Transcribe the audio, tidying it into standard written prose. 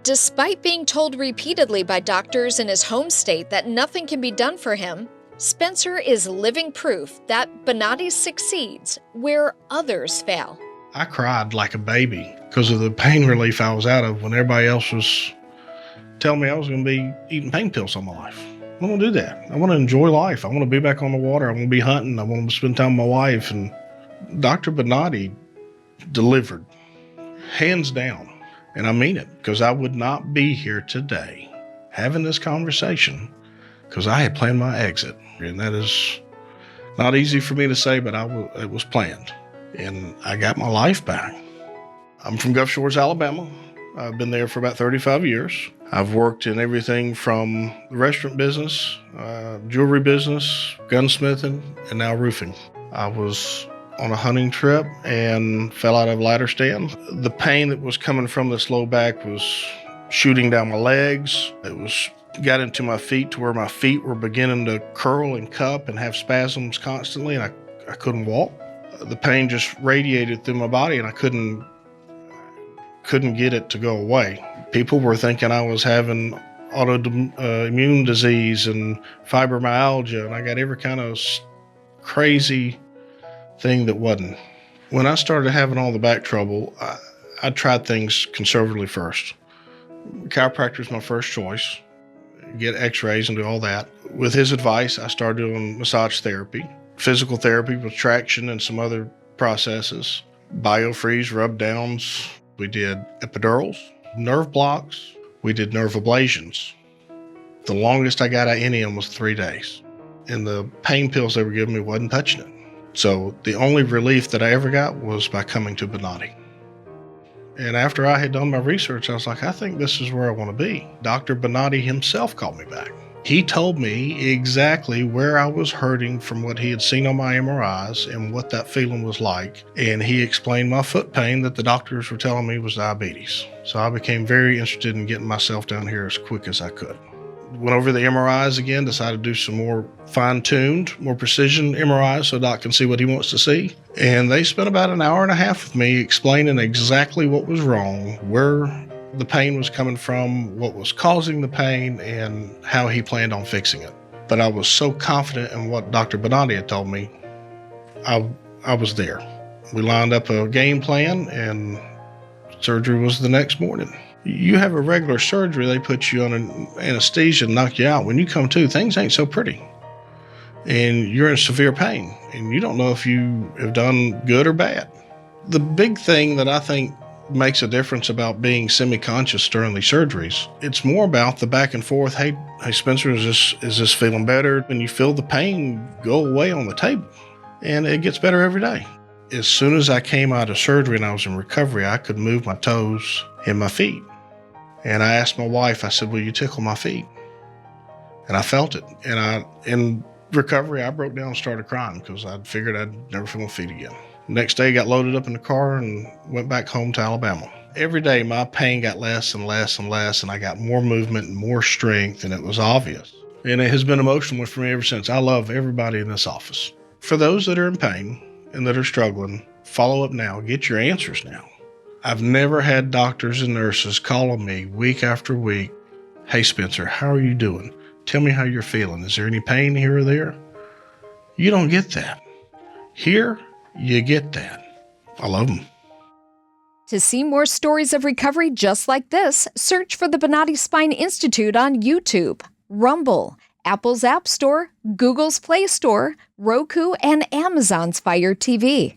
Despite being told repeatedly by doctors in his home state that nothing can be done for him, Spencer is living proof that Bonati succeeds where others fail. I cried like a baby because of the pain relief I was out of when everybody else was telling me I was going to be eating pain pills all my life. I don't want to do that. I want to enjoy life. I want to be back on the water. I want to be hunting. I want to spend time with my wife. And Dr. Bonati delivered, hands down. And I mean it, because I would not be here today having this conversation because I had planned my exit. And that is not easy for me to say, but it was planned. And I got my life back. I'm from Gulf Shores, Alabama. I've been there for about 35 years. I've worked in everything from the restaurant business, jewelry business, gunsmithing, and now roofing. I was on a hunting trip and fell out of a ladder stand. The pain that was coming from this low back was shooting down my legs. It got into my feet to where my feet were beginning to curl and cup and have spasms constantly, and I couldn't walk. The pain just radiated through my body, and I couldn't get it to go away. People were thinking I was having autoimmune disease and fibromyalgia, and I got every kind of crazy thing that wasn't. When I started having all the back trouble, I tried things conservatively first. Chiropractor was my first choice. Get x-rays and do all that. With his advice, I started doing massage therapy, physical therapy with traction and some other processes, biofreeze, rub downs. We did epidurals, nerve blocks. We did nerve ablations. The longest I got out of any of them was 3 days. And the pain pills they were giving me wasn't touching it. So the only relief that I ever got was by coming to Bonati. And after I had done my research, I was like, I think this is where I want to be. Dr. Bonati himself called me back. He told me exactly where I was hurting from what he had seen on my MRIs and what that feeling was like. And he explained my foot pain that the doctors were telling me was diabetes. So I became very interested in getting myself down here as quick as I could. Went over the MRIs again, decided to do some more fine-tuned, more precision MRIs so Doc can see what he wants to see. And they spent about an hour and a half with me explaining exactly what was wrong, where the pain was coming from, what was causing the pain, and how he planned on fixing it. But I was so confident in what Dr. Bonati had told me, I was there. We lined up a game plan, and surgery was the next morning. You have a regular surgery, they put you on an anesthesia and knock you out. When you come to, things ain't so pretty. And you're in severe pain, and you don't know if you have done good or bad. The big thing that I think makes a difference about being semi-conscious during these surgeries, it's more about the back and forth. Hey Spencer, is this feeling better? And you feel the pain go away on the table, and it gets better every day. As soon as I came out of surgery and I was in recovery, I could move my toes and my feet. And I asked my wife, I said, will you tickle my feet? And I felt it. And in recovery, I broke down and started crying because I figured I'd never feel my feet again. Next day, got loaded up in the car and went back home to Alabama. Every day, my pain got less and less and less, and I got more movement and more strength, and it was obvious. And it has been emotional for me ever since. I love everybody in this office. For those that are in pain and that are struggling, follow up now. Get your answers now. I've never had doctors and nurses calling me week after week, hey Spencer, how are you doing? Tell me how you're feeling. Is there any pain here or there? You don't get that. Here, you get that. I love them. To see more stories of recovery just like this, search for the Bonati Spine Institute on YouTube, Rumble, Apple's App Store, Google's Play Store, Roku, and Amazon's Fire TV.